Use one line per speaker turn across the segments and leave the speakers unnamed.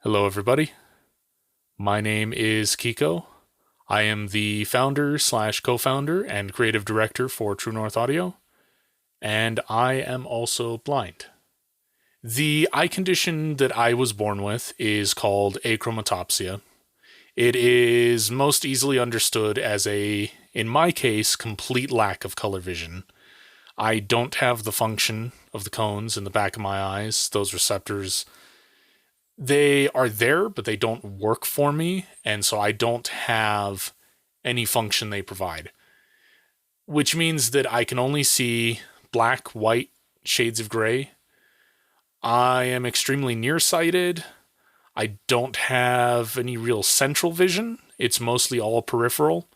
Hello, everybody. My name is Kiko. I am the founder slash co-founder and creative director for True North Audio, and I am also blind. The eye condition that I was born with is called achromatopsia. It is most easily understood as in my case, complete lack of color vision. I don't have the function of the cones in the back of my eyes. Those receptors, they are there, but they don't work for me, and so I don't have any function they provide. Which means that I can only see black, white, shades of gray. I am extremely nearsighted. I don't have any real central vision. It's mostly all peripheral.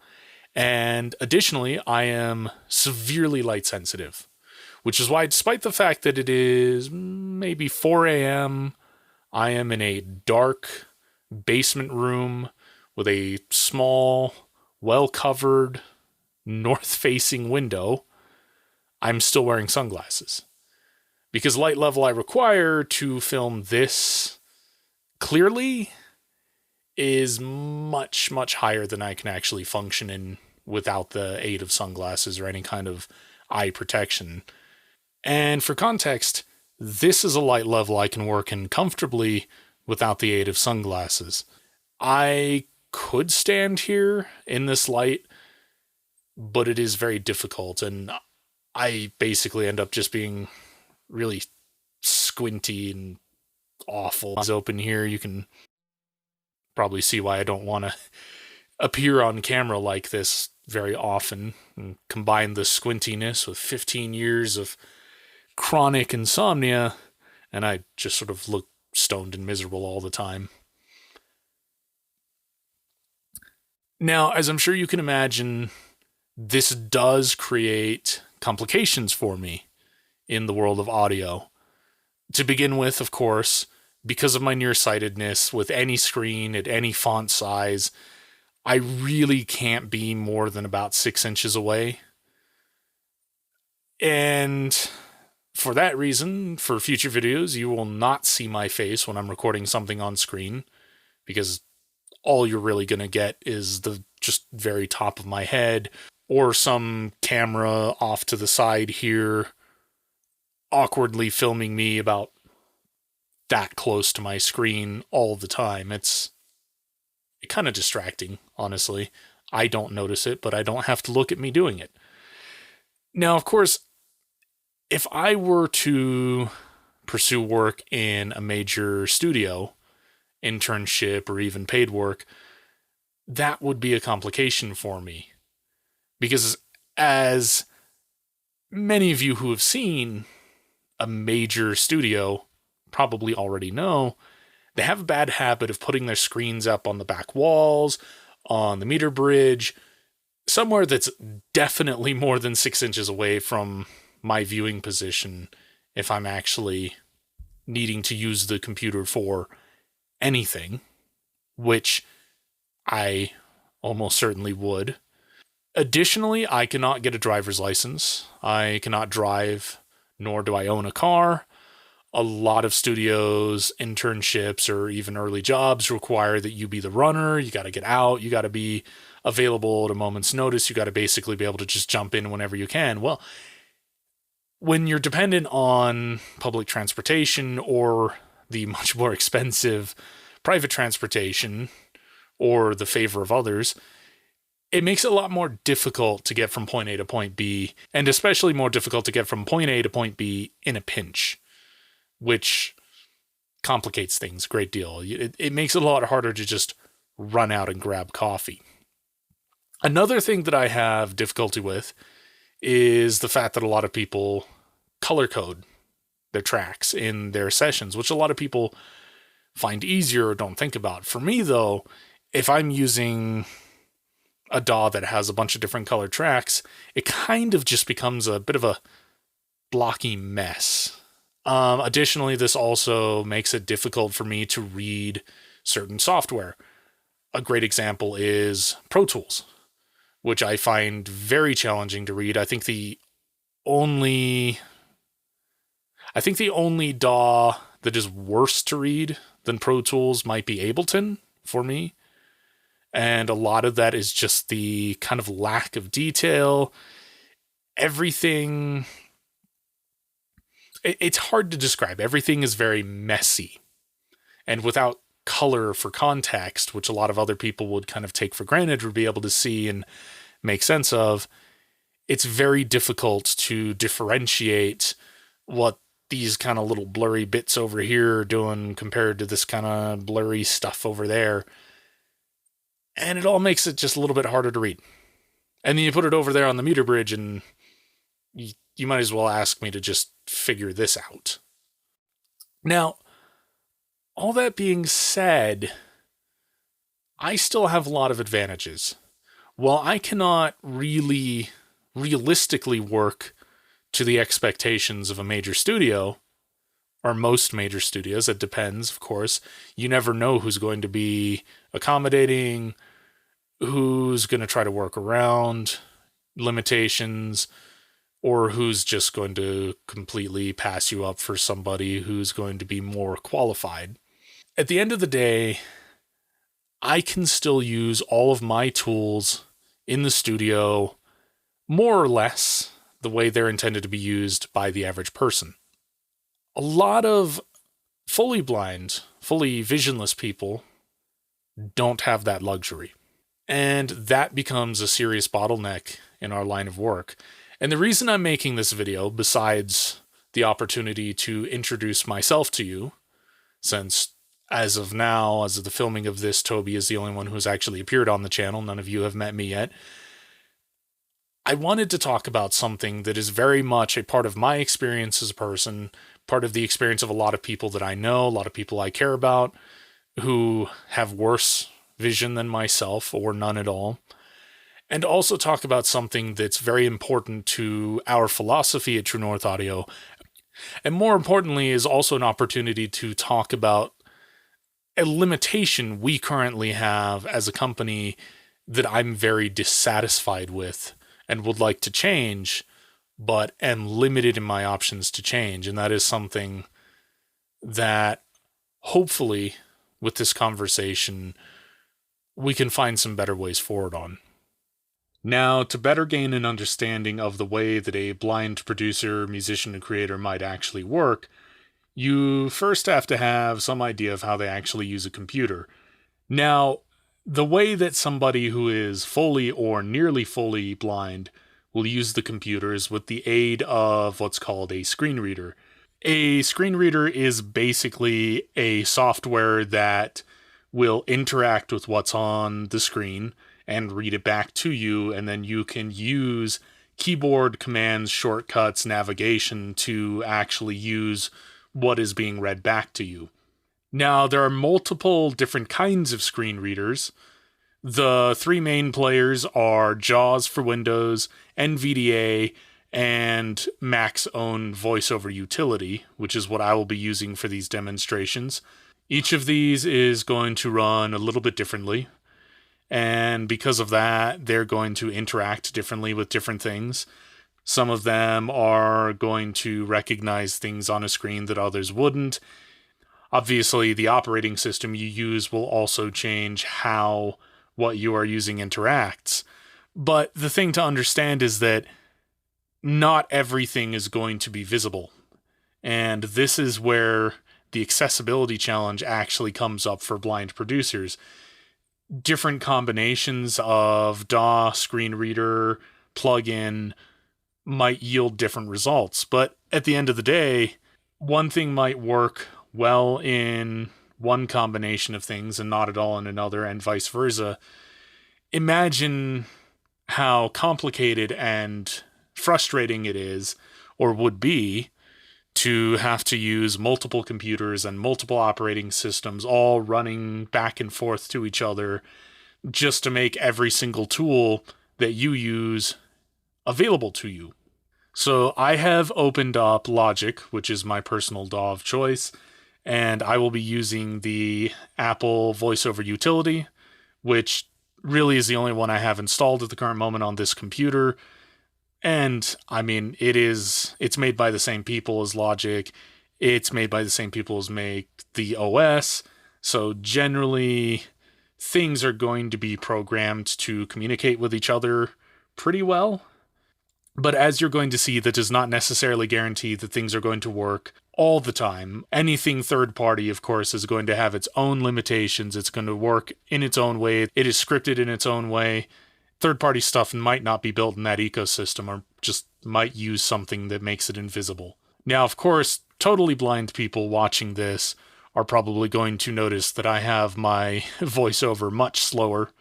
And additionally, I am severely light sensitive, which is why, despite the fact that it is maybe 4 a.m., I am in a dark basement room with a small, well-covered, north-facing window. I'm still wearing sunglasses. Because light level I require to film this clearly is much, much higher than I can actually function in without the aid of sunglasses or any kind of eye protection. And for context, this is a light level I can work in comfortably without the aid of sunglasses. I could stand here in this light, but it is very difficult, and I basically end up just being really squinty and awful. It's open here. You can probably see why I don't want to appear on camera like this very often, and combine the squintiness with 15 years of chronic insomnia, and I just sort of look stoned and miserable all the time. Now, as I'm sure you can imagine, this does create complications for me in the world of audio. To begin with, of course, because of my nearsightedness, with any screen at any font size, I really can't be more than about 6 inches away. And for that reason, for future videos, you will not see my face when I'm recording something on screen, because all you're really going to get is the just very top of my head, or some camera off to the side here, awkwardly filming me about that close to my screen all the time. It's kind of distracting, honestly. I don't notice it, but I don't have to look at me doing it. Now, of course, if I were to pursue work in a major studio, internship, or even paid work, that would be a complication for me. Because as many of you who have seen a major studio probably already know, they have a bad habit of putting their screens up on the back walls, on the meter bridge, somewhere that's definitely more than 6 inches away from my viewing position if I'm actually needing to use the computer for anything, which I almost certainly would. Additionally, I cannot get a driver's license. I cannot drive, nor do I own a car. A lot of studios, internships, or even early jobs require that you be the runner. You got to get out. You got to be available at a moment's notice. You got to basically be able to just jump in whenever you can. Well, when you're dependent on public transportation or the much more expensive private transportation or the favor of others, it makes it a lot more difficult to get from point A to point B, and especially more difficult to get from point A to point B in a pinch, which complicates things a great deal. It makes it a lot harder to just run out and grab coffee. Another thing that I have difficulty with is the fact that a lot of people color code their tracks in their sessions, which a lot of people find easier or don't think about. For me, though, if I'm using a DAW that has a bunch of different colored tracks, it kind of just becomes a bit of a blocky mess. Additionally, this also makes it difficult for me to read certain software. A great example is Pro Tools, which I find very challenging to read. I think the only DAW that is worse to read than Pro Tools might be Ableton for me. And a lot of that is just the kind of lack of detail. Everything, it's hard to describe. Everything is very messy. And without color for context, which a lot of other people would kind of take for granted or be able to see and make sense of, it's very difficult to differentiate what these kind of little blurry bits over here are doing compared to this kind of blurry stuff over there. And it all makes it just a little bit harder to read. And then you put it over there on the meter bridge, and you might as well ask me to just figure this out. Now, all that being said, I still have a lot of advantages. While I cannot really realistically work to the expectations of a major studio, or most major studios, it depends, of course. You never know who's going to be accommodating, who's going to try to work around limitations, or who's just going to completely pass you up for somebody who's going to be more qualified. At the end of the day, I can still use all of my tools in the studio more or less the way they're intended to be used by the average person. A lot of fully blind, fully visionless people don't have that luxury. And that becomes a serious bottleneck in our line of work. And the reason I'm making this video, besides the opportunity to introduce myself to you, since as of now, as of the filming of this, Toby is the only one who's actually appeared on the channel. None of you have met me yet. I wanted to talk about something that is very much a part of my experience as a person, part of the experience of a lot of people that I know, a lot of people I care about, who have worse vision than myself or none at all. And also talk about something that's very important to our philosophy at True North Audio. And more importantly, is also an opportunity to talk about a limitation we currently have as a company that I'm very dissatisfied with and would like to change, but am limited in my options to change. And that is something that hopefully with this conversation, we can find some better ways forward on. Now, to better gain an understanding of the way that a blind producer, musician, and creator might actually work, you first have to have some idea of how they actually use a computer. Now, the way that somebody who is fully or nearly fully blind will use the computer is with the aid of what's called a screen reader. A screen reader is basically a software that will interact with what's on the screen and read it back to you, and then you can use keyboard commands, shortcuts, navigation to actually use what is being read back to you. Now, there are multiple different kinds of screen readers. The three main players are JAWS for Windows, NVDA, and Mac's own voiceover utility, which is what I will be using for these demonstrations. Each of these is going to run a little bit differently, and because of that, they're going to interact differently with different things. Some of them are going to recognize things on a screen that others wouldn't. Obviously, the operating system you use will also change how what you are using interacts. But the thing to understand is that not everything is going to be visible. And this is where the accessibility challenge actually comes up for blind producers. Different combinations of DAW, screen reader, plugin might yield different results. But at the end of the day, one thing might work well in one combination of things and not at all in another, and vice versa. Imagine how complicated and frustrating it is, or would be, to have to use multiple computers and multiple operating systems all running back and forth to each other just to make every single tool that you use available to you. So I have opened up Logic, which is my personal DAW of choice, and I will be using the Apple VoiceOver utility, which really is the only one I have installed at the current moment on this computer. And I mean, it's made by the same people as Logic. It's made by the same people as make the OS. So generally, things are going to be programmed to communicate with each other pretty well. But as you're going to see, that does not necessarily guarantee that things are going to work all the time. Anything third party, of course, is going to have its own limitations. It's going to work in its own way. It is scripted in its own way. Third party stuff might not be built in that ecosystem, or just might use something that makes it invisible. Now, of course, totally blind people watching this are probably going to notice that I have my voiceover much slower,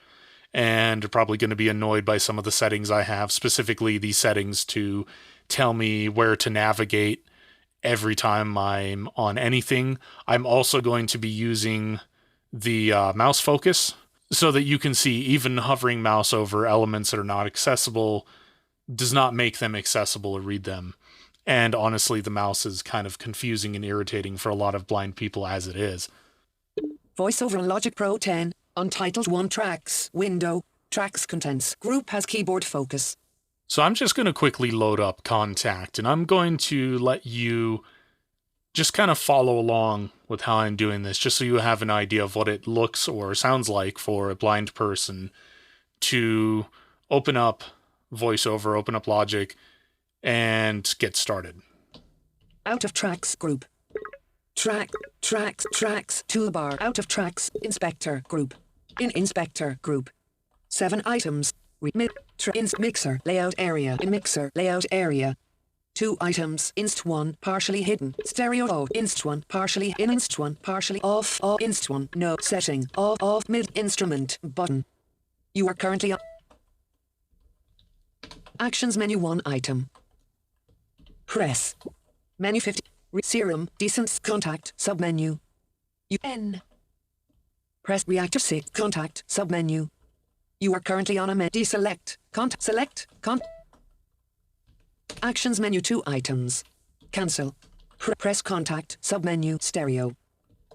and are probably going to be annoyed by some of the settings I have, specifically these settings to tell me where to navigate every time I'm on anything. I'm also going to be using the mouse focus so that you can see even hovering mouse over elements that are not accessible does not make them accessible or read them. And honestly, the mouse is kind of confusing and irritating for a lot of blind people as it is.
VoiceOver on Logic Pro 10. Untitled 1 tracks, window, tracks contents, group has keyboard focus.
So I'm just going to quickly load up Kontakt, and I'm going to let you just kind of follow along with how I'm doing this, just so you have an idea of what it looks or sounds like for a blind person to open up VoiceOver, open up Logic, and get started.
Out of tracks group. Tracks, toolbar, out of tracks, inspector group. In inspector group. 7 items. Mixer, layout area, in mixer, layout area. 2 items, inst 1, partially hidden, stereo off, inst 1, partially in, inst 1, partially off, inst 1, no, setting, off, mid, instrument, button. You are currently on Actions menu 1 item. Press. Menu 50. Serum, decent, Kontakt, submenu. UN. Press reactive 6, Kontakt, submenu. You are currently on a menu. Deselect, select, Actions menu 2 items. Cancel. Press Kontakt, submenu, stereo.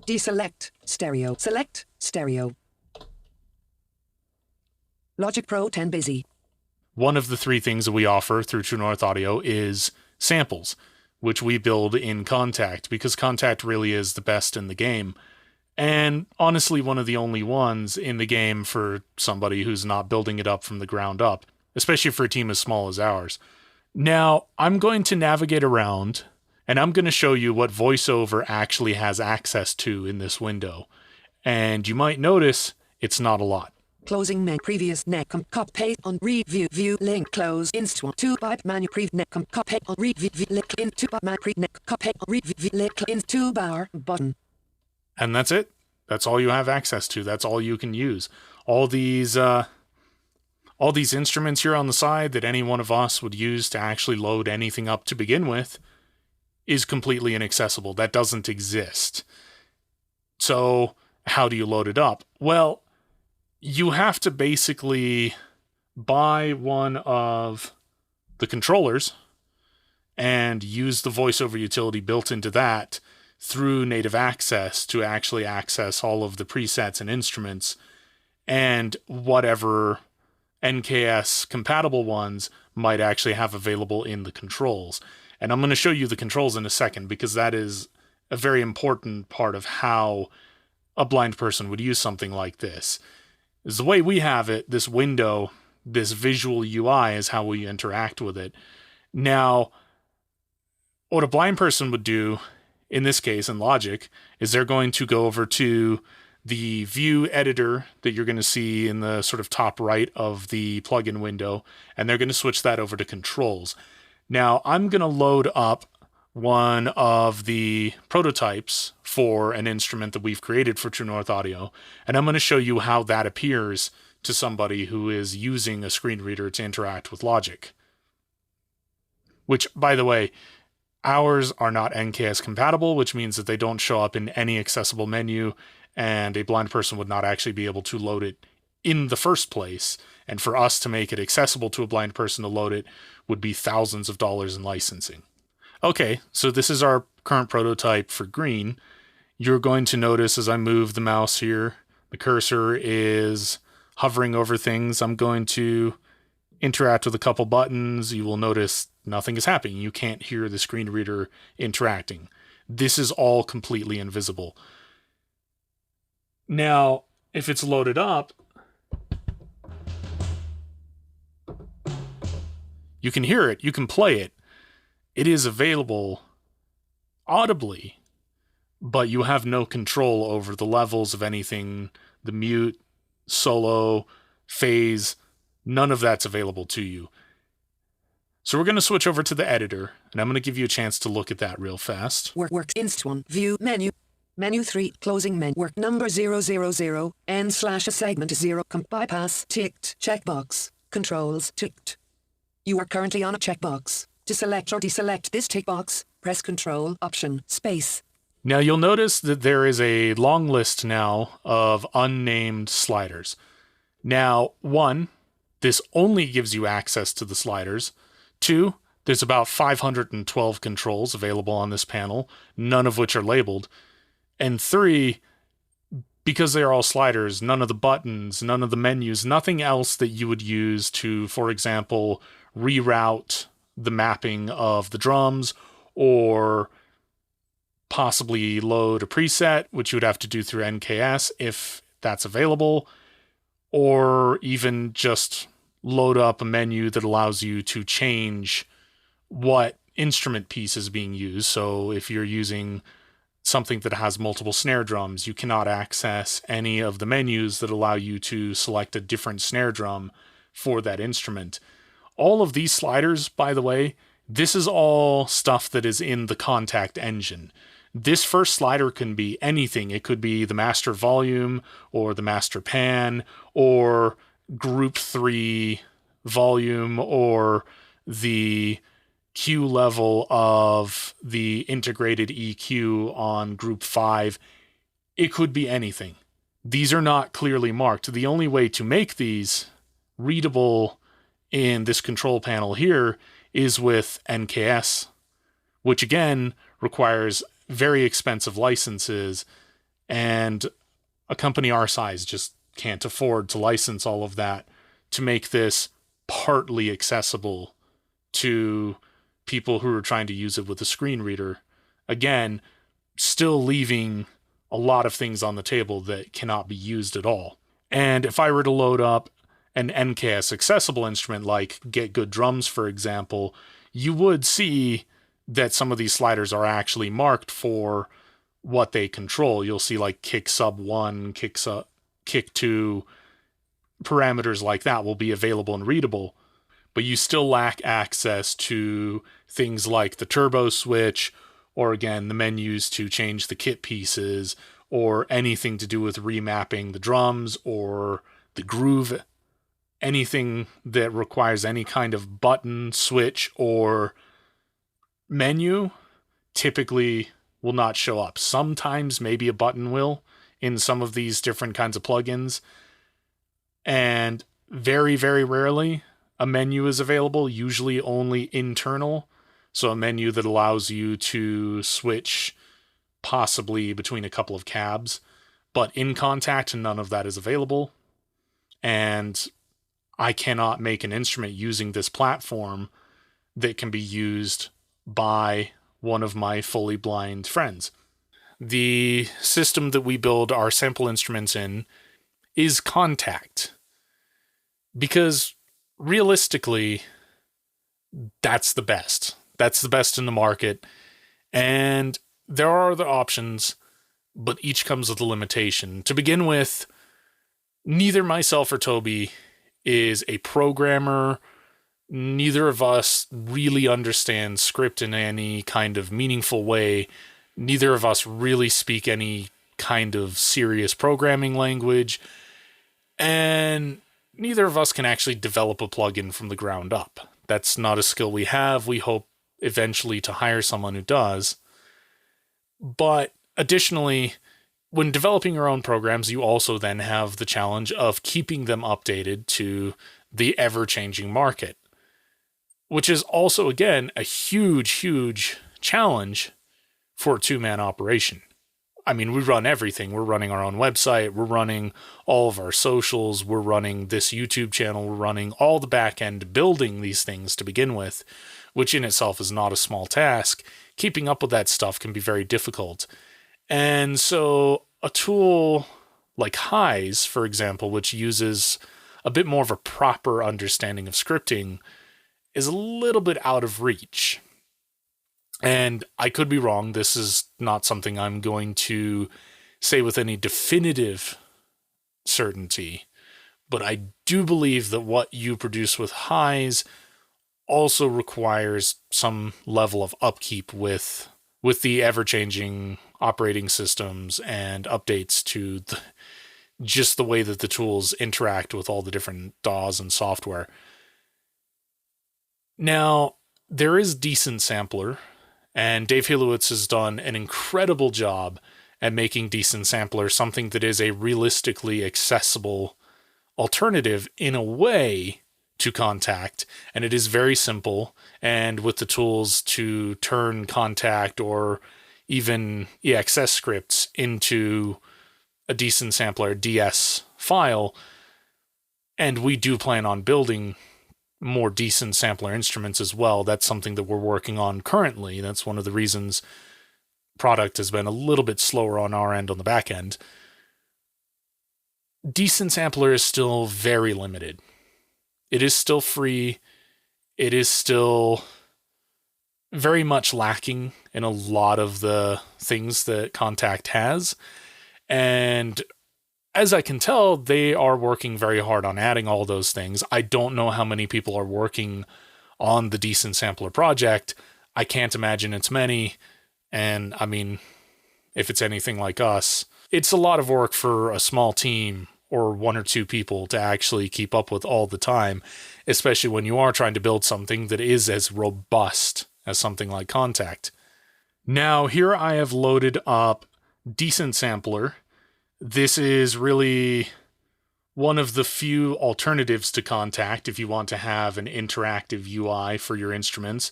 Deselect, stereo. Select, stereo. Logic Pro 10 busy.
One of the 3 things that we offer through True North Audio is samples, which we build in Kontakt, because Kontakt really is the best in the game. And honestly, one of the only ones in the game for somebody who's not building it up from the ground up, especially for a team as small as ours. Now, I'm going to navigate around, and I'm going to show you what VoiceOver actually has access to in this window. And you might notice it's not a lot.
Closing previous neck copy paste on review view link close inst 1 2 by menu pre neck copy on review link into my pre neck copy on review link into bar button.
And that's it. That's all you have access to. That's all you can use. All these instruments here on the side that any one of us would use to actually load anything up to begin with is completely inaccessible. That doesn't exist. So how do you load it up? Well, you have to basically buy one of the controllers and use the VoiceOver utility built into that through native access to actually access all of the presets and instruments, and whatever NKS compatible ones might actually have available in the controls. And I'm going to show you the controls in a second, because that is a very important part of how a blind person would use something like this. Is the way we have it, this window, this visual UI is how we interact with it. Now, what a blind person would do, in this case, in Logic, is they're going to go over to the view editor that you're going to see in the sort of top right of the plugin window, and they're going to switch that over to controls. Now, I'm going to load up one of the prototypes for an instrument that we've created for True North Audio, and I'm going to show you how that appears to somebody who is using a screen reader to interact with Logic. Which, by the way, ours are not NKS compatible, which means that they don't show up in any accessible menu, and a blind person would not actually be able to load it in the first place. And for us to make it accessible to a blind person to load it would be thousands of dollars in licensing. Okay, so this is our current prototype for green. You're going to notice as I move the mouse here, the cursor is hovering over things. I'm going to interact with a couple buttons. You will notice nothing is happening. You can't hear the screen reader interacting. This is all completely invisible. Now, if it's loaded up, you can hear it, you can play it. It is available audibly, but you have no control over the levels of anything, the mute, solo, phase, none of that's available to you. So we're going to switch over to the editor, and I'm going to give you a chance to look at that real fast.
Work inst 1, view menu. Menu 3, closing menu. Work number 000, n slash a segment 0, bypass, ticked, checkbox, controls, ticked. You are currently on a checkbox. To select or deselect this tick box, press Control, Option, Space.
Now you'll notice that there is a long list now of unnamed sliders. Now, 1, this only gives you access to the sliders. 2, there's about 512 controls available on this panel, none of which are labeled. And 3, because they are all sliders, none of the buttons, none of the menus, nothing else that you would use to, for example, reroute the mapping of the drums or possibly load a preset, which you would have to do through NKS if that's available, or even just load up a menu that allows you to change what instrument piece is being used. So if you're using something that has multiple snare drums, you cannot access any of the menus that allow you to select a different snare drum for that instrument. All of these sliders, by the way, this is all stuff that is in the Kontakt engine. This first slider can be anything. It could be the master volume or the master pan or group 3 volume or the Q level of the integrated EQ on group 5. It could be anything. These are not clearly marked. The only way to make these readable in this control panel here is with NKS, which again requires very expensive licenses, and a company our size just can't afford to license all of that to make this partly accessible to people who are trying to use it with a screen reader. Again, still leaving a lot of things on the table that cannot be used at all. And if I were to load up an NKS accessible instrument like Get Good Drums, for example, you would see that some of these sliders are actually marked for what they control. You'll see like kick sub 1, kick 2, parameters like that will be available and readable, but you still lack access to things like the turbo switch, or again, the menus to change the kit pieces, or anything to do with remapping the drums or the groove. Anything that requires any kind of button, switch, or menu typically will not show up. Sometimes maybe a button will in some of these different kinds of plugins, and very, very rarely a menu is available, usually only internal. So a menu that allows you to switch possibly between a couple of cabs, but in Kontakt, none of that is available. And I cannot make an instrument using this platform that can be used by one of my fully blind friends. The system that we build our sample instruments in is Kontakt, because realistically, that's the best. That's the best in the market. And there are other options, but each comes with a limitation. To begin with, neither myself or Toby is a programmer. Neither of us really understands script in any kind of meaningful way. Neither of us really speak any kind of serious programming language. And neither of us can actually develop a plugin from the ground up. That's not a skill we have. We hope eventually to hire someone who does. But additionally, when developing your own programs, you also then have the challenge of keeping them updated to the ever-changing market, which is also, again, a huge, huge challenge for a two-man operation. I mean, we run everything. We're running our own website. We're running all of our socials. We're running this YouTube channel. We're running all the back-end building these things to begin with, which in itself is not a small task. Keeping up with that stuff can be very difficult. And so a tool like highs, for example, which uses a bit more of a proper understanding of scripting, is a little bit out of reach. And I could be wrong. This is not something I'm going to say with any definitive certainty, but I do believe that what you produce with highs also requires some level of upkeep with the ever-changing operating systems and updates to just the way that the tools interact with all the different DAWs and software. Now, there is Decent Sampler, and Dave Halowitz has done an incredible job at making Decent Sampler something that is a realistically accessible alternative in a way to Kontakt, and it is very simple, and with the tools to turn Kontakt or even EXS scripts into a Decent Sampler DS file, and we do plan on building more Decent Sampler instruments as well. That's something that we're working on currently. That's one of the reasons product has been a little bit slower on our end on the back end. Decent Sampler is still very limited. It is still free. It is still very much lacking in a lot of the things that Kontakt has. And as I can tell, they are working very hard on adding all those things. I don't know how many people are working on the Decent Sampler project. I can't imagine it's many. And I mean, if it's anything like us, it's a lot of work for a small team or one or two people to actually keep up with all the time, especially when you are trying to build something that is as robust as something like Kontakt. Now, here I have loaded up Decent Sampler. This is really one of the few alternatives to Kontakt if you want to have an interactive UI for your instruments.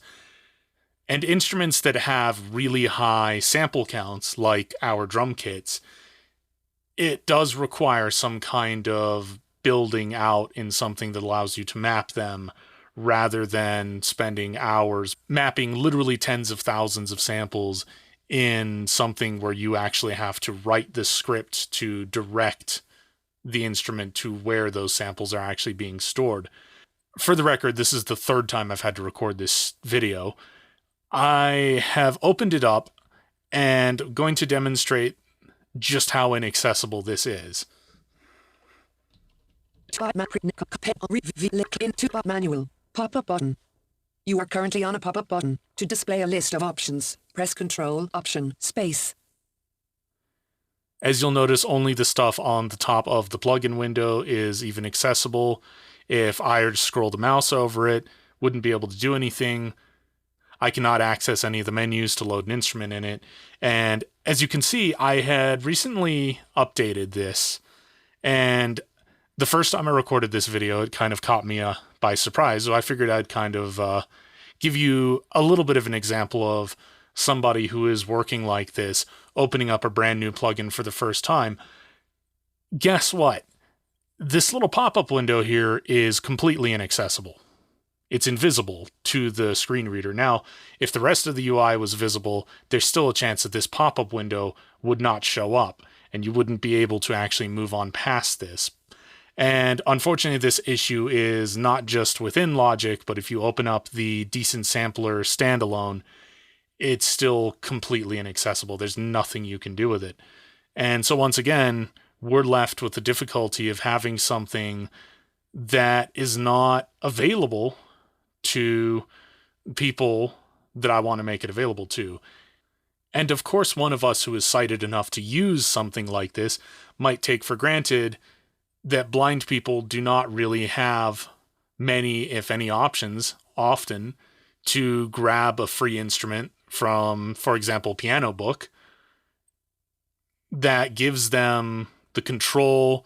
And instruments that have really high sample counts, like our drum kits, it does require some kind of building out in something that allows you to map them rather than spending hours mapping literally tens of thousands of samples in something where you actually have to write the script to direct the instrument to where those samples are actually being stored. For the record, this is the third time I've had to record this video. I have opened it up and going to demonstrate just how inaccessible this is.
Manual. Pop-up button. You are currently on a pop-up button. To display a list of options, press Control, Option, Space.
As you'll notice, only the stuff on the top of the plugin window is even accessible. If I were to scroll the mouse over it, wouldn't be able to do anything. I cannot access any of the menus to load an instrument in it. And as you can see, I had recently updated this, and the first time I recorded this video, it kind of caught me by surprise. So I figured I'd kind of give you a little bit of an example of somebody who is working like this, opening up a brand new plugin for the first time. Guess what? This little pop-up window here is completely inaccessible. It's invisible to the screen reader. Now, if the rest of the UI was visible, there's still a chance that this pop-up window would not show up, and you wouldn't be able to actually move on past this. And unfortunately, this issue is not just within Logic, but if you open up the Decent Sampler standalone, it's still completely inaccessible. There's nothing you can do with it. And so once again, we're left with the difficulty of having something that is not available to people that I want to make it available to. And of course, one of us who is sighted enough to use something like this might take for granted that blind people do not really have many, if any, options often to grab a free instrument from, for example, Piano Book that gives them the control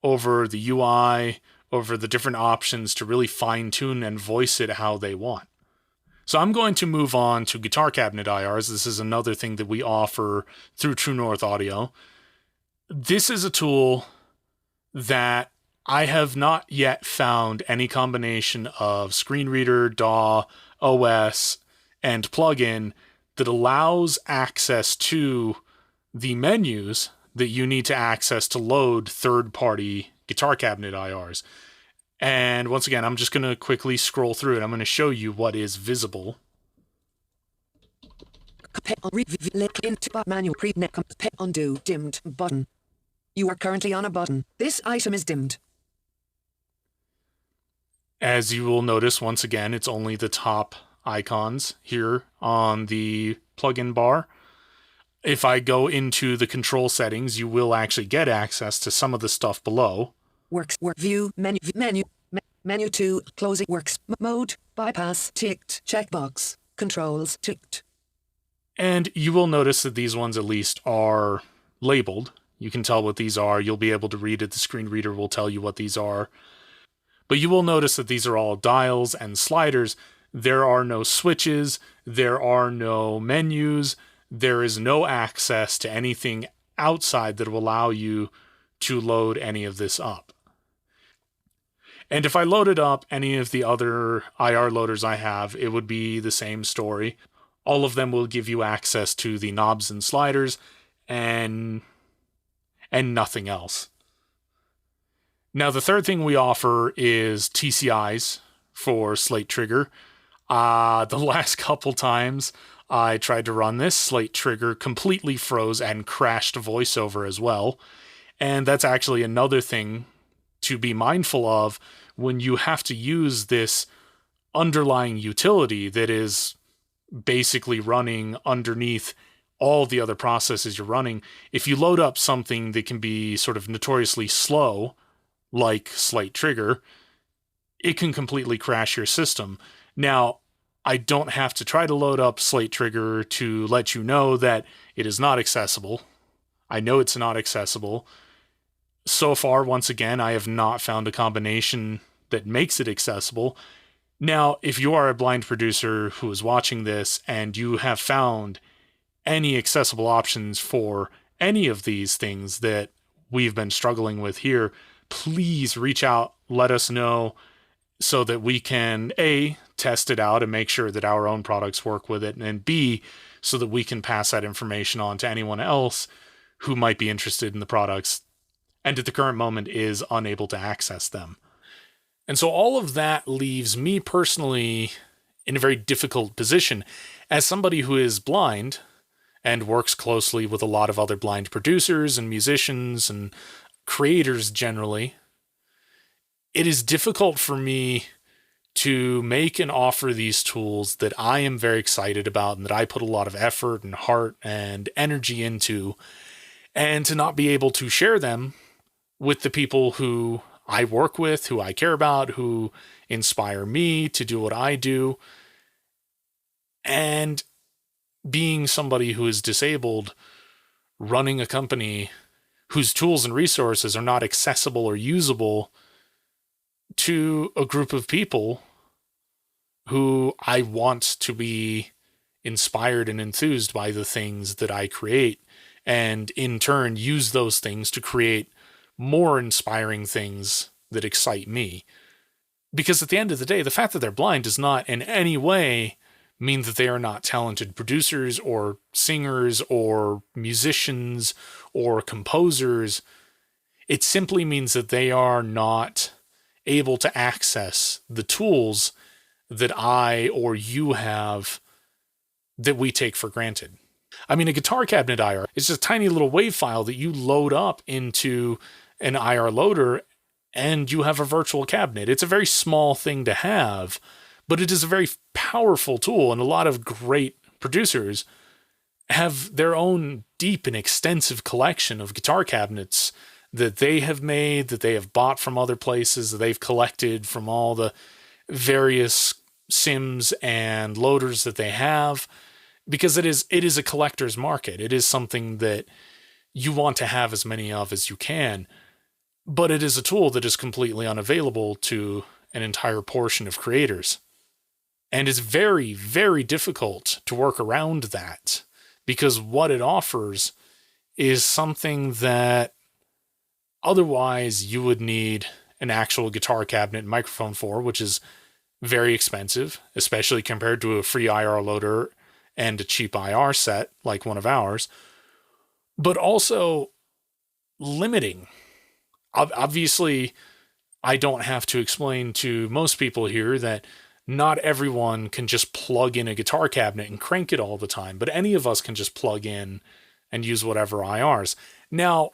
over the UI, over the different options to really fine-tune and voice it how they want. So I'm going to move on to Guitar Cabinet IRs. This is another thing that we offer through True North Audio. This is a tool that I have not yet found any combination of screen reader, DAW, OS, and plugin that allows access to the menus that you need to access to load third-party guitar cabinet IRs. And once again, I'm just going to quickly scroll through it. I'm going to show you what is visible.
Undo dimmed button. You are currently on a button. This item is dimmed.
As you will notice, once again, it's only the top icons here on the plugin bar. If I go into the control settings, you will actually get access to some of the stuff below.
Works, work, view, menu 2, closing works, mode, bypass, ticked, checkbox, controls, ticked.
And you will notice that these ones at least are labeled. You can tell what these are. You'll be able to read it. The screen reader will tell you what these are. But you will notice that these are all dials and sliders. There are no switches. There are no menus. There is no access to anything outside that will allow you to load any of this up. And if I loaded up any of the other IR loaders I have, it would be the same story. All of them will give you access to the knobs and sliders and nothing else. Now, the third thing we offer is TCIs for Slate Trigger. The last couple times I tried to run this, Slate Trigger completely froze and crashed VoiceOver as well. And that's actually another thing to be mindful of when you have to use this underlying utility that is basically running underneath all the other processes you're running. If you load up something that can be sort of notoriously slow, like Slate Trigger, it can completely crash your system. Now, I don't have to try to load up Slate Trigger to let you know that it is not accessible. I know it's not accessible. So far, once again, I have not found a combination that makes it accessible. Now, if you are a blind producer who is watching this and you have found any accessible options for any of these things that we've been struggling with here, please reach out, let us know, so that we can A, test it out and make sure that our own products work with it, and B, so that we can pass that information on to anyone else who might be interested in the products and at the current moment is unable to access them. And so all of that leaves me personally in a very difficult position. As somebody who is blind and works closely with a lot of other blind producers and musicians and creators generally, it is difficult for me to make and offer these tools that I am very excited about and that I put a lot of effort and heart and energy into, and to not be able to share them with the people who I work with, who I care about, who inspire me to do what I do. And being somebody who is disabled, running a company whose tools and resources are not accessible or usable to a group of people who I want to be inspired and enthused by the things that I create, and in turn use those things to create more inspiring things that excite me. Because at the end of the day, the fact that they're blind does not in any way mean that they are not talented producers or singers or musicians or composers. It simply means that they are not able to access the tools that I or you have that we take for granted. I mean, a guitar cabinet IR is just a tiny little WAV file that you load up into an IR loader and you have a virtual cabinet. It's a very small thing to have, but it is a very powerful tool, and a lot of great producers have their own deep and extensive collection of guitar cabinets that they have made, that they have bought from other places, that they've collected from all the various sims and loaders that they have, because it is a collector's market. It is something that you want to have as many of as you can, but it is a tool that is completely unavailable to an entire portion of creators. And it's very, very difficult to work around that, because what it offers is something that otherwise you would need an actual guitar cabinet and microphone for, which is very expensive, especially compared to a free IR loader and a cheap IR set like one of ours. But also, limiting. Obviously, I don't have to explain to most people here that not everyone can just plug in a guitar cabinet and crank it all the time, but any of us can just plug in and use whatever IRs. Now,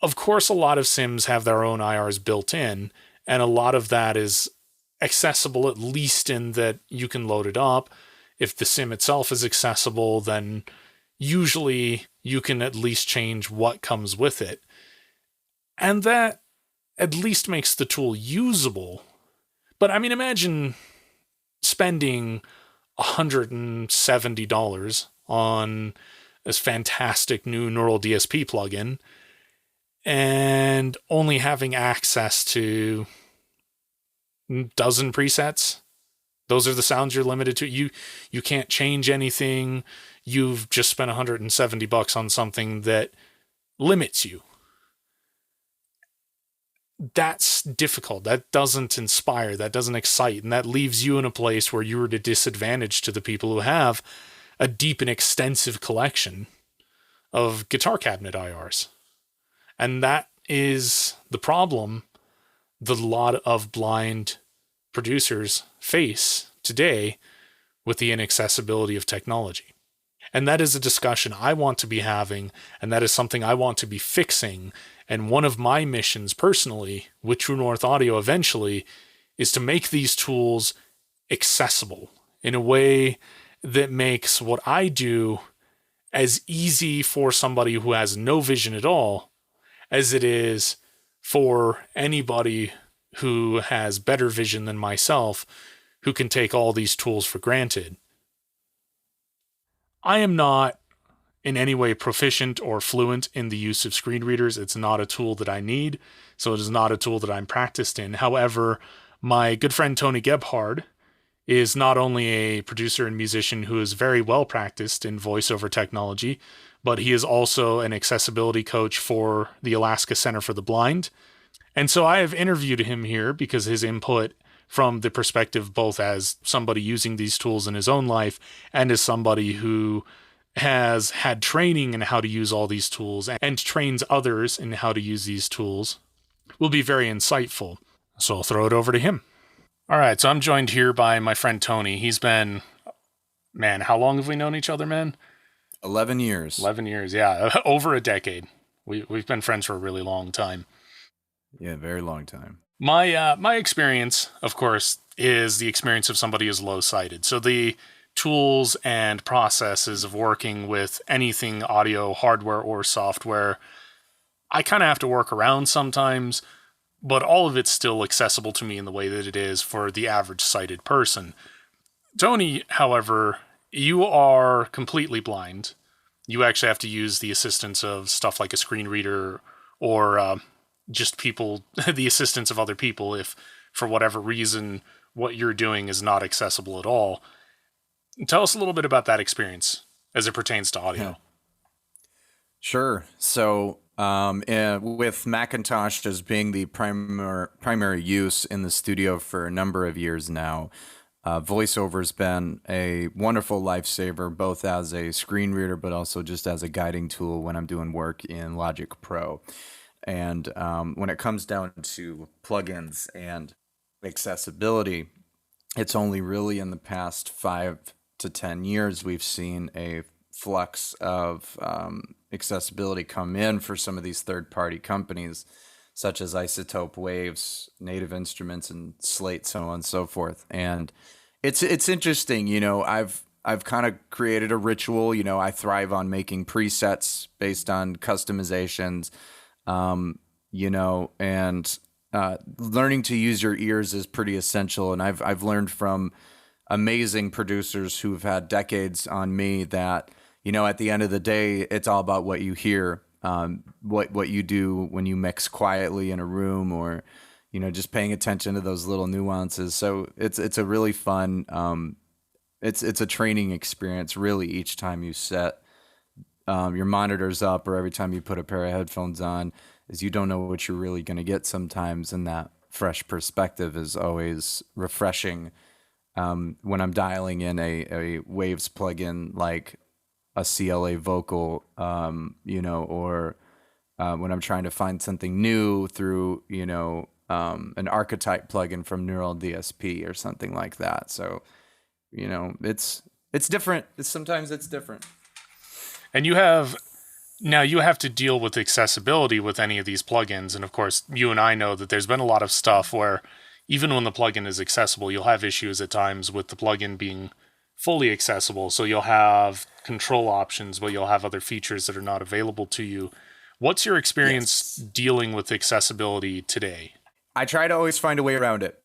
of course, a lot of sims have their own IRs built in, and a lot of that is accessible, at least in that you can load it up. If the sim itself is accessible, then usually you can at least change what comes with it. And that at least makes the tool usable. But I mean, imagine spending $170 on this fantastic new Neural DSP plugin and only having access to a dozen presets. Those are the sounds you're limited to. You can't change anything. You've just spent $170 on something that limits you. That's difficult. That doesn't inspire. That doesn't excite. And that leaves you in a place where you're at a disadvantage to the people who have a deep and extensive collection of guitar cabinet IRs. And that is the problem the lot of blind producers face today with the inaccessibility of technology. And that is a discussion I want to be having, and that is something I want to be fixing. And one of my missions personally with True North Audio eventually is to make these tools accessible in a way that makes what I do as easy for somebody who has no vision at all as it is for anybody who has better vision than myself, who can take all these tools for granted. I am not in any way proficient or fluent in the use of screen readers. It's not a tool that I need, so it is not a tool that I'm practiced in. However, my good friend Tony Gebhard is not only a producer and musician who is very well practiced in voiceover technology, but he is also an accessibility coach for the Alaska Center for the Blind. And so I have interviewed him here because his input from the perspective both as somebody using these tools in his own life and as somebody who has had training in how to use all these tools and trains others in how to use these tools will be very insightful. So I'll throw it over to him. All right, so I'm joined here by my friend Tony. He's been, man, how long have we known each other, man?
11 years.
11 years, yeah. Over a decade. We've been friends for a really long time.
Yeah, very long time.
My experience, of course, is the experience of somebody who's low-sighted. So the tools and processes of working with anything audio, hardware or software, I kind of have to work around sometimes, but all of it's still accessible to me in the way that it is for the average sighted person. Tony, however, you are completely blind. You actually have to use the assistance of stuff like a screen reader or just people, the assistance of other people if, for whatever reason, what you're doing is not accessible at all. Tell us a little bit about that experience as it pertains to audio.
Yeah. Sure. So with Macintosh as being the primary use in the studio for a number of years now, VoiceOver's been a wonderful lifesaver, both as a screen reader, but also just as a guiding tool when I'm doing work in Logic Pro. And when it comes down to plugins and accessibility, it's only really in the past 5 to 10 years we've seen a flux of accessibility come in for some of these third-party companies, such as Isotope Waves, Native Instruments, and Slate, so on and so forth. And it's interesting, you know, I've kind of created a ritual. You know, I thrive on making presets based on customizations, you know, and learning to use your ears is pretty essential. And I've learned from amazing producers who've had decades on me that, you know, at the end of the day, it's all about what you hear, what you do when you mix quietly in a room, or, you know, just paying attention to those little nuances. So it's a really fun, it's a training experience really each time you set your monitors up or every time you put a pair of headphones on, is you don't know what you're really going to get sometimes, and that fresh perspective is always refreshing. When I'm dialing in a Waves plugin like a CLA vocal, you know, or when I'm trying to find something new through, an archetype plugin from Neural DSP or something like that. So, it's different. Sometimes it's different.
And now you have to deal with accessibility with any of these plugins. And of course, you and I know that there's been a lot of stuff where even when the plugin is accessible, you'll have issues at times with the plugin being fully accessible. So you'll have control options, but you'll have other features that are not available to you. What's your experience dealing with accessibility today?
I try to always find a way around it.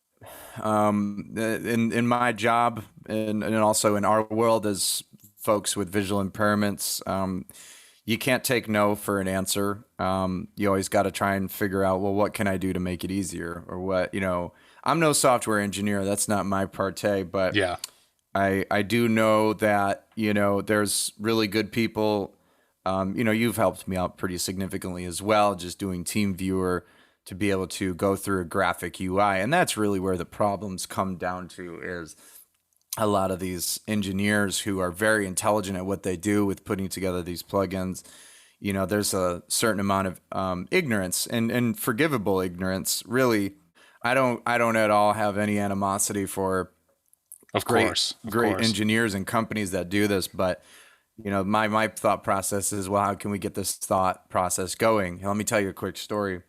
In my job and also in our world as folks with visual impairments, you can't take no for an answer. You always got to try and figure out, well, what can I do to make it easier? Or what, I'm no software engineer. That's not my parte, but
yeah,
I do know that, there's really good people. You've helped me out pretty significantly as well, just doing TeamViewer to be able to go through a graphic UI. And that's really where the problems come down to, is a lot of these engineers who are very intelligent at what they do with putting together these plugins. There's a certain amount of ignorance and forgivable ignorance. Really, I don't at all have any animosity for great engineers and companies that do this, but my thought process is, well, how can we get this thought process going? Let me tell you a quick story.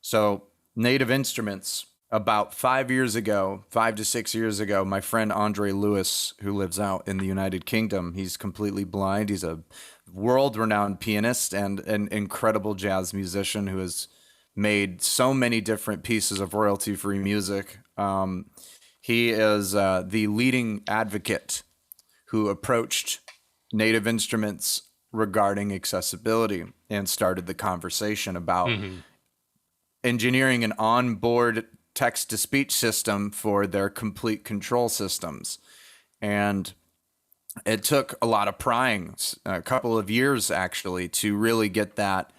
So Native Instruments, about 5 to 6 years ago, my friend Andre Lewis, who lives out in the United Kingdom, he's completely blind. He's a world-renowned pianist and an incredible jazz musician who has made so many different pieces of royalty-free music. He is the leading advocate who approached Native Instruments regarding accessibility and started the conversation about engineering an onboard text-to-speech system for their complete control systems. And it took a lot of prying, a couple of years actually, to really get that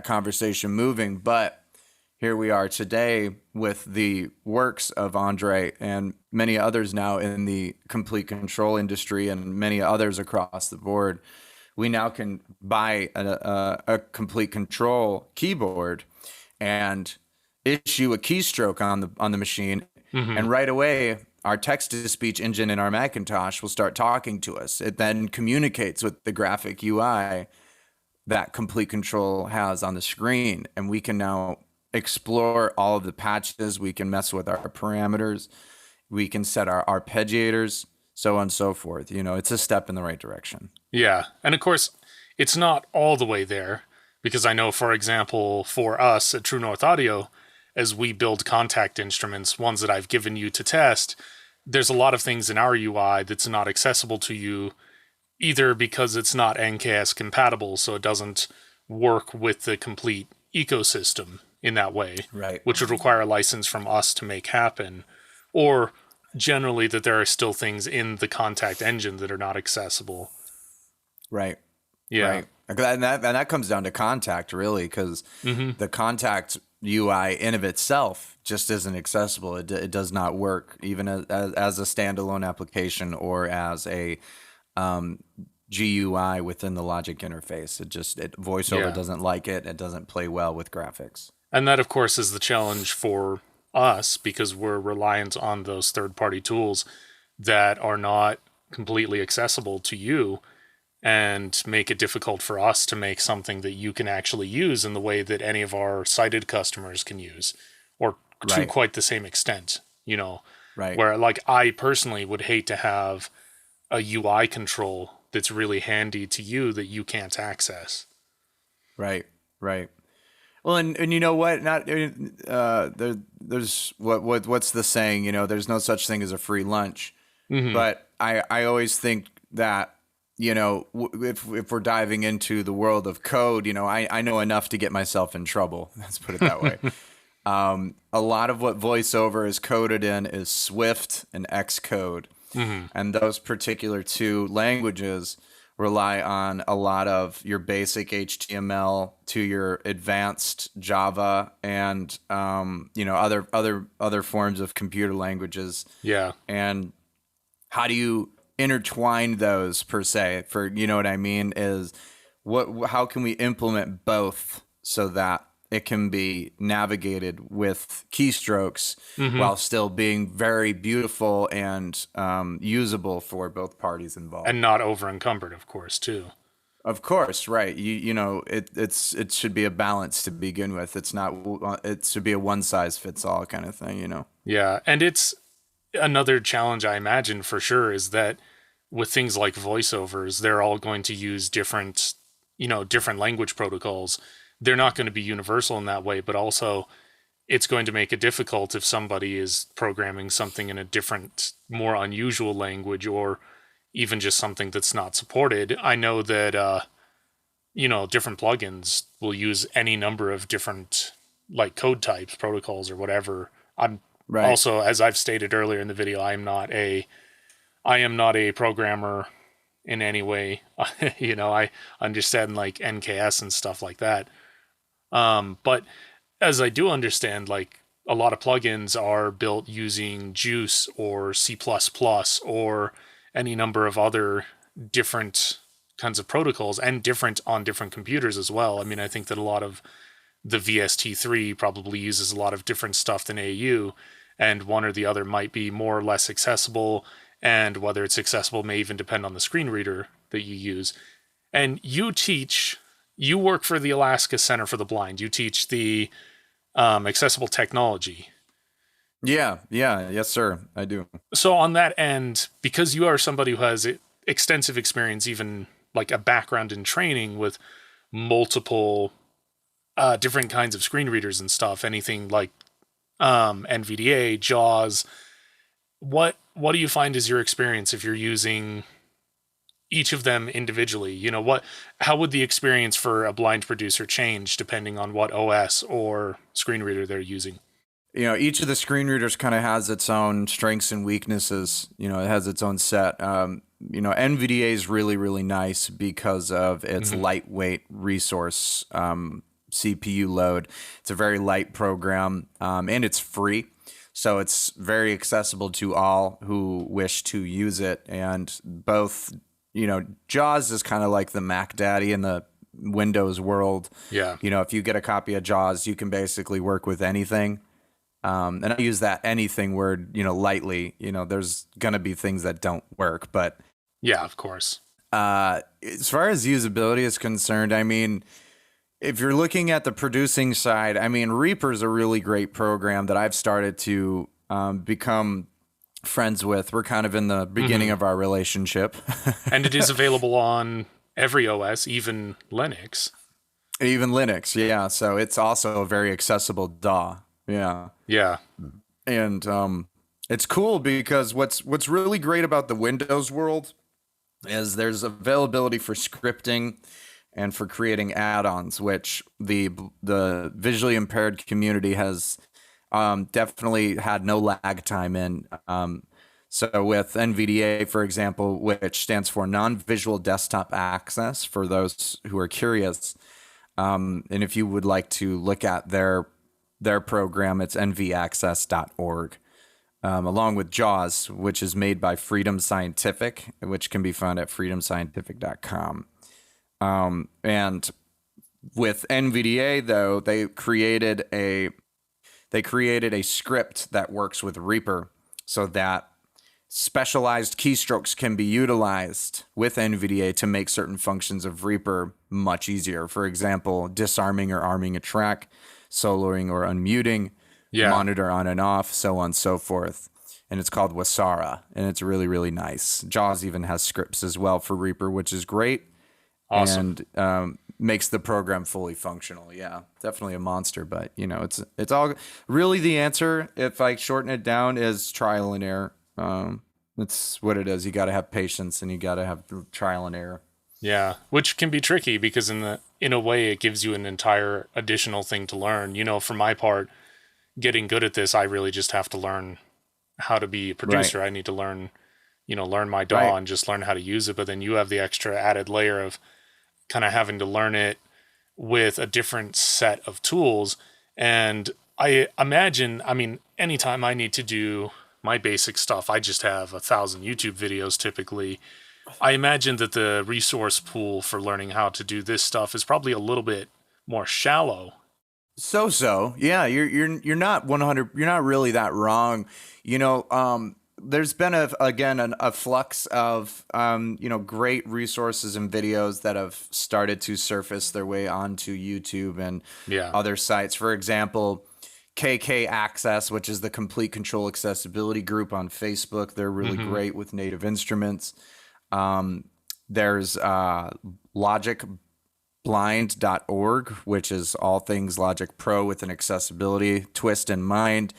conversation moving. But here we are today with the works of Andre and many others now in the complete control industry and many others across the board. We now can buy a complete control keyboard and issue a keystroke on the machine, and right away our text-to-speech engine in our Macintosh will start talking to us. It then communicates with the graphic UI that complete control has on the screen, and we can now explore all of the patches. We can mess with our parameters. We can set our arpeggiators, so on and so forth. It's a step in the right direction.
Yeah. And of course, it's not all the way there, because I know, for example, for us at True North Audio, as we build Kontakt instruments, ones that I've given you to test, there's a lot of things in our UI that's not accessible to you, either because it's not NKS compatible, so it doesn't work with the complete ecosystem in that way,
right,
which would require a license from us to make happen, or generally that there are still things in the Kontakt engine that are not accessible.
Right.
Yeah.
Right. And that comes down to Kontakt, really, because the Kontakt UI in of itself just isn't accessible. It does not work even as a standalone application or as a GUI within the Logic interface. VoiceOver doesn't like it. It doesn't play well with graphics.
And that, of course, is the challenge for us, because we're reliant on those third-party tools that are not completely accessible to you and make it difficult for us to make something that you can actually use in the way that any of our sighted customers can use, or to quite the same extent,
Right.
Where, like, I personally would hate to have a UI control that's really handy to you that you can't access.
Right. Well, and you know what? There's what's the saying? There's no such thing as a free lunch. But I always think that if we're diving into the world of code, I know enough to get myself in trouble. Let's put it that way. A lot of what VoiceOver is coded in is Swift and Xcode, and those particular two languages rely on a lot of your basic HTML to your advanced Java and other forms of computer languages.
Yeah.
And how do you intertwine those per se? For what I mean is how can we implement both so that it can be navigated with keystrokes while still being very beautiful and usable for both parties involved.
And not over encumbered, of course, too.
Of course, right. You know, it should be a balance to begin with. It should be a one size fits all kind of thing, you know.
Yeah, and it's another challenge I imagine for sure is that with things like voiceovers, they're all going to use different, different language protocols. They're not going to be universal in that way, but also it's going to make it difficult if somebody is programming something in a different, more unusual language, or even just something that's not supported. I know that, different plugins will use any number of different like code types, protocols, or whatever. I'm
Right.
also, as I've stated earlier in the video, I am not a programmer in any way. I understand like NKS and stuff like that. But as I do understand, like a lot of plugins are built using Juice or C++ or any number of other different kinds of protocols, and different on different computers as well. I mean, I think that a lot of the VST3 probably uses a lot of different stuff than AU, and one or the other might be more or less accessible, and whether it's accessible may even depend on the screen reader that you use. And you work for the Alaska Center for the Blind. You teach the accessible technology.
Yeah, yes, sir, I do.
So on that end, because you are somebody who has extensive experience, even like a background in training with multiple different kinds of screen readers and stuff, anything like NVDA, JAWS, what do you find is your experience if you're using each of them individually? How would the experience for a blind producer change depending on what OS or screen reader they're using?
You know, each of the screen readers kind of has its own strengths and weaknesses. You know, it has its own set. NVDA is really, really nice because of its lightweight resource CPU load. It's a very light program, and it's free. So it's very accessible to all who wish to use it. And both, JAWS is kind of like the Mac Daddy in the Windows world.
Yeah.
If you get a copy of JAWS, you can basically work with anything. And I use that anything word, lightly. There's going to be things that don't work. But
yeah, of course.
As far as usability is concerned, I mean, if you're looking at the producing side, I mean, Reaper's a really great program that I've started to become friends with. We're kind of in the beginning of our relationship.
And it is available on every OS, even Linux.
Even Linux, yeah. So it's also a very accessible DAW. Yeah.
Yeah.
And it's cool because what's really great about the Windows world is there's availability for scripting and for creating add-ons, which the visually impaired community has definitely had no lag time in. So with NVDA, for example, which stands for Non-Visual Desktop Access, for those who are curious, and if you would like to look at their program, it's nvaccess.org, along with JAWS, which is made by Freedom Scientific, which can be found at freedomscientific.com. And with NVDA, though, they created a script that works with Reaper so that specialized keystrokes can be utilized with NVDA to make certain functions of Reaper much easier. For example, disarming or arming a track, soloing or unmuting, monitor on and off, so on and so forth. And it's called Wasara, and it's really, really nice. JAWS even has scripts as well for Reaper, which is great.
Awesome.
And makes the program fully functional. Yeah, definitely a monster, but it's all really the answer. If I shorten it down, is trial and error. That's what it is. You got to have patience and you got to have trial and error.
Yeah, which can be tricky because in a way it gives you an entire additional thing to learn. For my part, getting good at this, I really just have to learn how to be a producer. Right. I need to learn my DAW and just learn how to use it. But then you have the extra added layer of kind of having to learn it with a different set of tools. And I imagine, anytime I need to do my basic stuff, I just have 1,000 YouTube videos typically. I imagine that the resource pool for learning how to do this stuff is probably a little bit more shallow.
So, yeah, you're not 100. You're not really that wrong. There's been a flux of great resources and videos that have started to surface their way onto YouTube and
Yeah.
other sites. For example, KK Access, which is the Complete Control Accessibility group on Facebook. They're really great with native instruments. There's logicblind.org, which is all things Logic Pro with an accessibility twist in mind.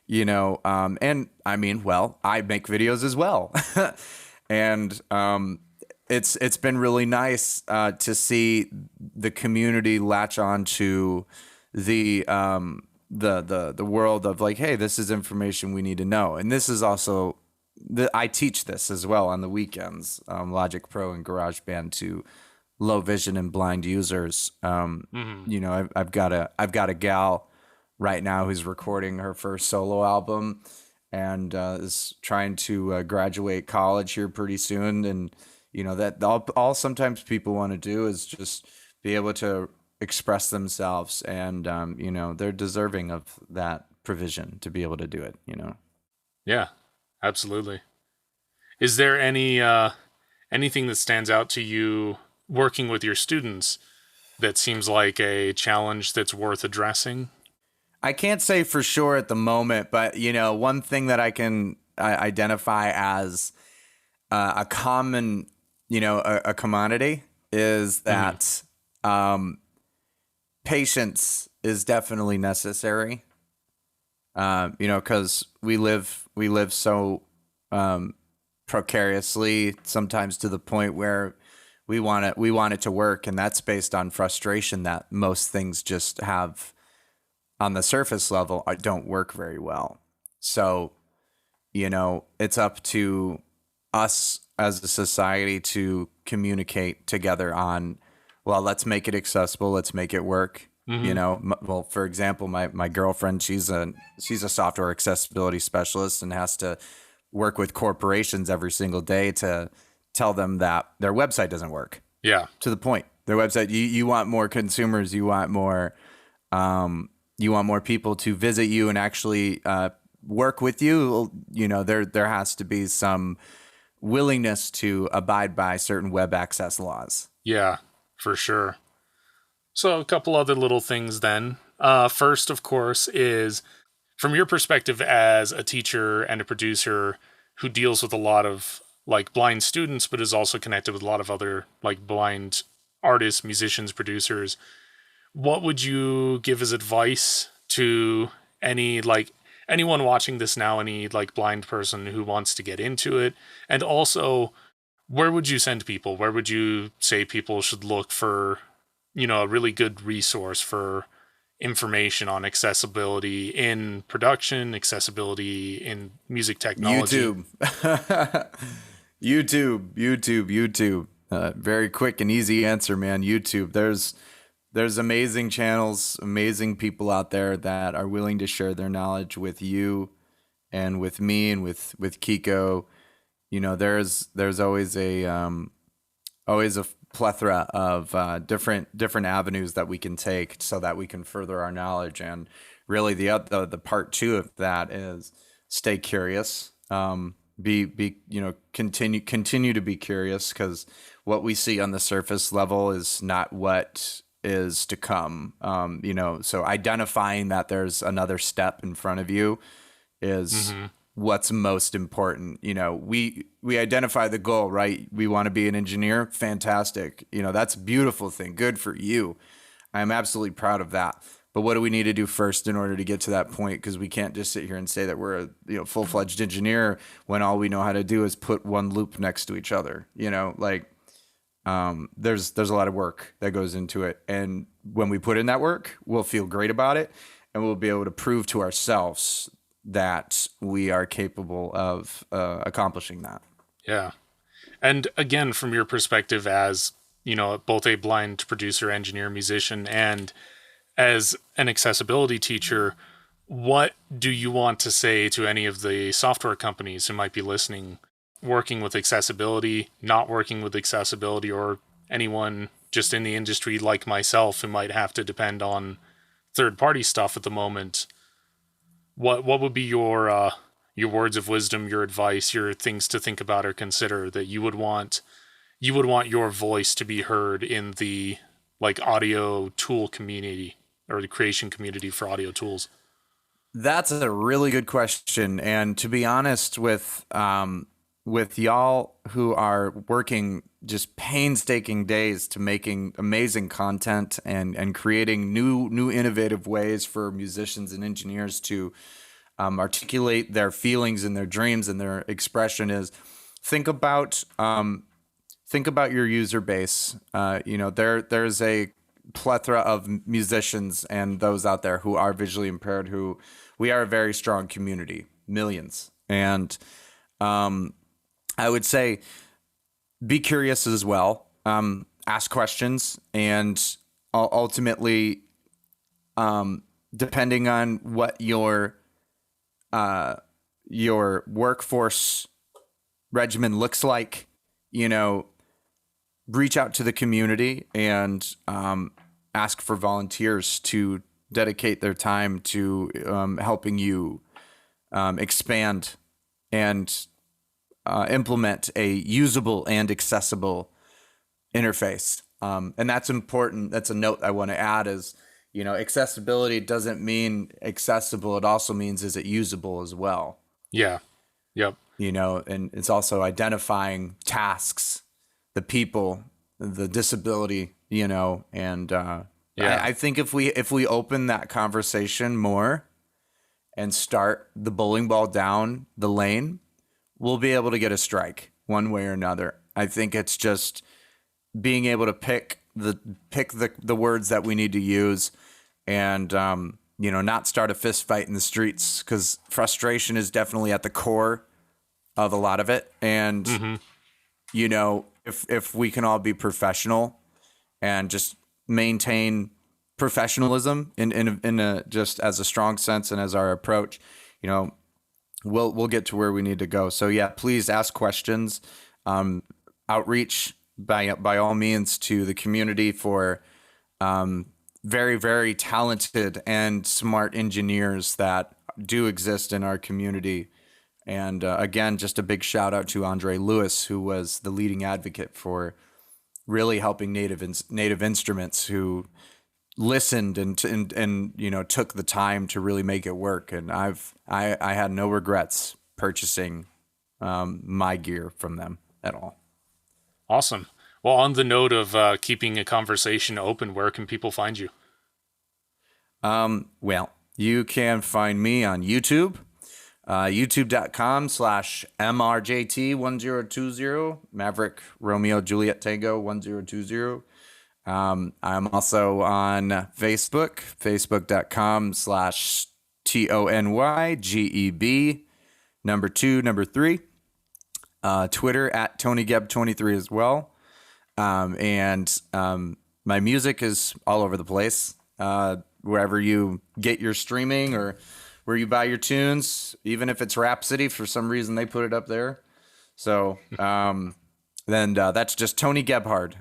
And I mean, well, I make videos as well. And it's been really nice to see the community latch on to the world of like, hey, this is information we need to know. And this is also I teach this as well on the weekends, Logic Pro and GarageBand to low vision and blind users. I've got a gal right now who's recording her first solo album and is trying to graduate college here pretty soon. And that all sometimes people want to do is just be able to express themselves, and they're deserving of that provision to be able to do it.
Yeah, absolutely. Is there anything that stands out to you working with your students that seems like a challenge that's worth addressing?
I can't say for sure at the moment, but one thing that I can identify as a common, a commodity is that patience is definitely necessary. Because we live so precariously, sometimes to the point where we want it to work, and that's based on frustration that most things just have on the surface level don't work very well. So, it's up to us as a society to communicate together on, well, let's make it accessible, let's make it work. Well, for example, my girlfriend, she's a software accessibility specialist and has to work with corporations every single day to tell them that their website doesn't work.
Yeah.
To the point. Their website, you want more consumers, you want more people to visit you and actually work with you. There has to be some willingness to abide by certain web access laws.
Yeah, for sure. So a couple other little things then. First, of course, is from your perspective as a teacher and a producer who deals with a lot of like blind students, but is also connected with a lot of other like blind artists, musicians, producers, what would you give as advice to anyone watching this now, any like blind person who wants to get into it? And also, where would you send people? Where would you say people should look for, a really good resource for information on accessibility in production, accessibility in music technology?
YouTube. Very quick and easy answer, man. YouTube. There's amazing channels, amazing people out there that are willing to share their knowledge with you and with me and with Kiko. There's always a plethora of different avenues that we can take so that we can further our knowledge. And really the part two of that is stay curious. Continue to be curious, because what we see on the surface level is not what is to come. So identifying that there's another step in front of you is what's most important. We identify the goal, right? We want to be an engineer. Fantastic. That's a beautiful thing. Good for you. I'm absolutely proud of that. But what do we need to do first in order to get to that point? Because we can't just sit here and say that we're a full-fledged engineer when all we know how to do is put one loop next to each other. There's a lot of work that goes into it. And when we put in that work, we'll feel great about it, and we'll be able to prove to ourselves that we are capable of accomplishing that.
Yeah. And again, from your perspective as, both a blind producer, engineer, musician, and as an accessibility teacher, what do you want to say to any of the software companies who might be listening working with accessibility, not working with accessibility, or anyone just in the industry like myself who might have to depend on third-party stuff at the moment, what would be your words of wisdom, your advice, your things to think about or consider that you would want your voice to be heard in the like audio tool community or the creation community for audio tools?
That's a really good question. And to be honest, with y'all who are working just painstaking days to making amazing content and creating new innovative ways for musicians and engineers to articulate their feelings and their dreams and their expression, is think about your user base. There's a plethora of musicians and those out there who are visually impaired, who we are a very strong community, millions. And I would say be curious as well, ask questions, and ultimately, depending on what your workforce regimen looks like, reach out to the community and ask for volunteers to dedicate their time to helping you expand and implement a usable and accessible interface. And that's important. That's a note I want to add is, accessibility doesn't mean accessible. It also means, is it usable as well?
Yeah. Yep.
And it's also identifying tasks, the people, the disability, and I think if we open that conversation more and start the bowling ball down the lane, we'll be able to get a strike one way or another. I think it's just being able to pick the words that we need to use, and not start a fist fight in the streets, because frustration is definitely at the core of a lot of it. And if we can all be professional and just maintain professionalism in a just as a strong sense and as our approach, we'll get to where we need to go. So yeah, please ask questions, outreach by all means to the community for very, very talented and smart engineers that do exist in our community. And again, just a big shout out to Andre Lewis, who was the leading advocate for really helping native instruments, who listened and took the time to really make it work. And I had no regrets purchasing my gear from them at all.
Awesome. Well, on the note of keeping a conversation open, where can people find you?
Well, you can find me on YouTube, youtube.com/MRJT1020, Maverick Romeo Juliet Tango 1020. I'm also on Facebook, facebook.com/TONYGEB 2 Twitter @TonyGeb23 as well. And my music is all over the place. Wherever you get your streaming or where you buy your tunes, even if it's Rhapsody, for some reason they put it up there. So then that's just Tony Gebhard,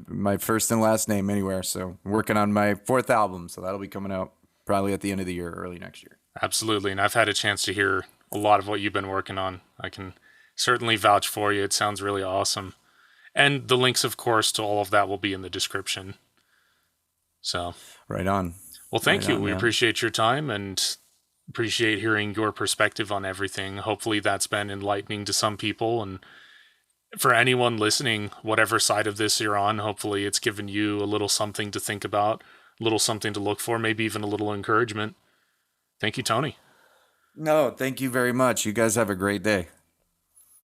my first and last name anywhere. So I'm working on my 4th album, so that'll be coming out probably at the end of the year, early next year.
Absolutely, and I've had a chance to hear a lot of what you've been working on. I can certainly vouch for you. It sounds really awesome. And the links, of course, to all of that will be in the description. So
right on.
Well, thank you. We appreciate your time and appreciate hearing your perspective on everything. Hopefully that's been enlightening to some people. And for anyone listening, whatever side of this you're on, hopefully it's given you a little something to think about, a little something to look for, maybe even a little encouragement. Thank you, Tony.
No, thank you very much. You guys have a great day.